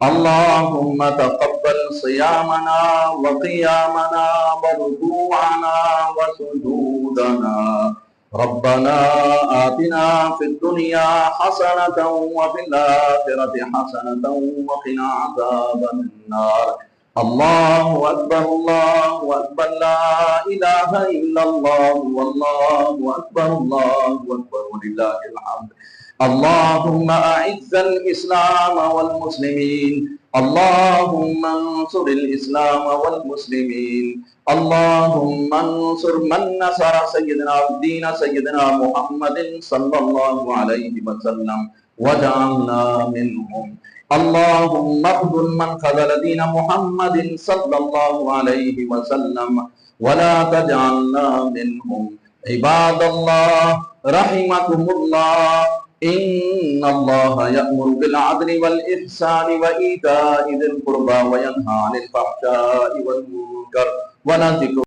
اللهم تقبل صيامنا وقيامنا وركوعنا وسجودنا. ربنا آتنا في الدنيا حسنة وفي الآخرة حسنة وقنا عذاب النار. الله أكبر الله أكبر لا إله إلا الله والله أكبر الله أكبر ولله الحمد. اللهم أعز الإسلام والمسلمين. اللهم انصر الإسلام والمسلمين. اللهم انصر من نصر سيدنا الدين سيدنا محمد صلى الله عليه وسلم وجعلنا منهم. اللهم اخذل من خذل دين محمد صلى الله عليه وسلم ولا تجعلنا منهم. عباد الله رحمكم الله، إن الله يأمر بالعدل والإحسان وإيتاء ذي القربى وينهى عن الفحشاء والمنكر ولذكر